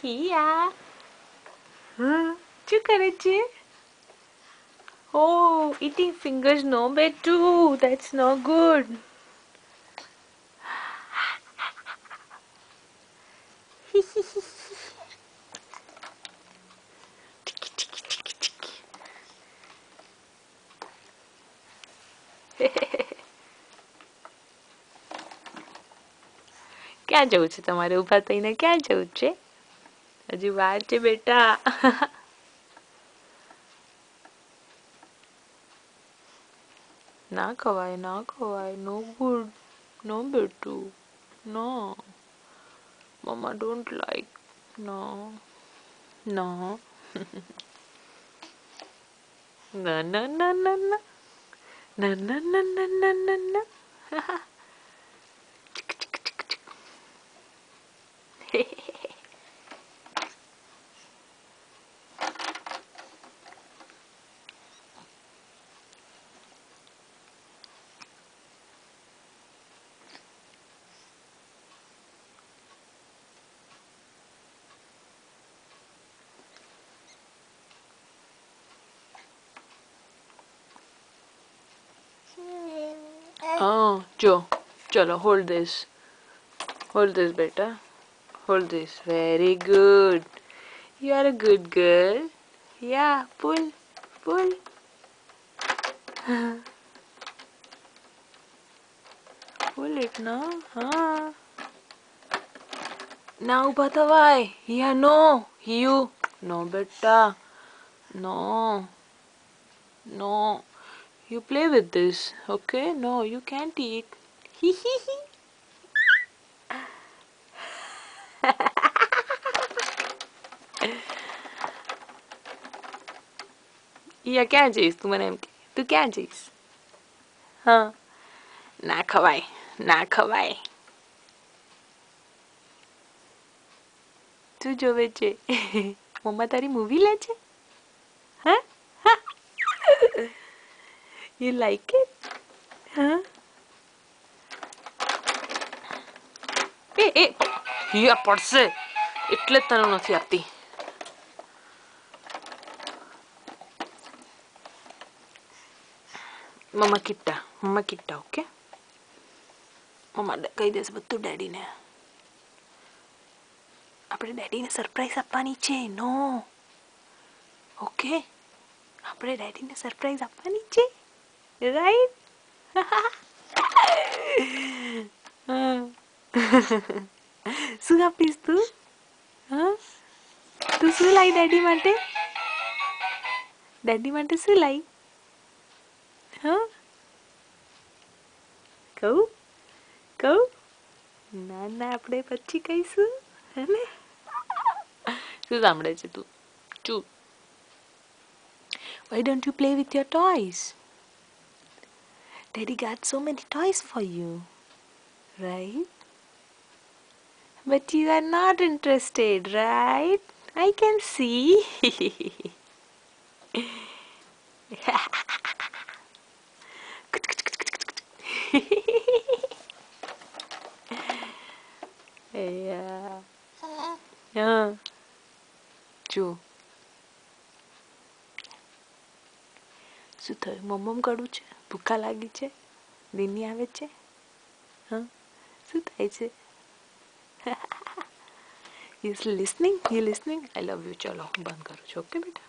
હિયા શું કરે છે? Oh, eating fingers no betu. That's no good. ક્યાં જવું છે તમારે? ઊભા થઈને ક્યાં જવું છે? હજી વાર છે બેટા. ના ખવાય, ના ખવાય. No good. નો બેટુ. નો. મમ્મા ડોન્ટ લાઈક. નો. નો. ના ના ના ના ના. ના ના ના ના ના ના ના. Oh, Joe. Chalo, hold this. Hold this, beta. Hold this. Very good. You are a good girl. Yeah, pull. Pull. Pull it, no? Huh? Now, Patavai. Yeah, no. You. No, beta. No. No. You play with this, okay? No, you can't eat. Hee hee hee. યા ક્યાં જઈશ? તું મને એમ કે તું ક્યાં જઈશ? હા, ના ખવાય, ના ખવાય. શું જોવે છે? મમ્મા તારી મૂવી લે છે? હા? You like it? હા? એ હિયા પડશે એટલે જ તને નથી આપતી. મમ્મા કિટ્ટા, ઓકે? મમ્મા કહી દેશે બધું ડેડીને. આપણે ડેડીને સરપ્રાઈઝ આપવાની છે. નો, ઓકે? આપણે ડેડીને સરપ્રાઈઝ આપવાની છે, રાઈટ? શું આપીશ તું? હા, તું શું લાવી ડેડી માટે? ડેડી માટે શું લાવી? હા, કહું? ના ના, આપણે પછી કહીશું, હે ને? શું સાંભળે છે તું? ચૂપ. Why don't you play with your toys? Daddy got so many toys for you, right? But you are not interested, right? I can see. Yeah. Yeah. જો શું થયું? મમ્મ કડું છે? ભૂખા લાગી છે? દીની આવે છે? હા, શું થાય છે? You listening? I love you. ચલો, હું બંધ કરું છું, ઓકે બેટા?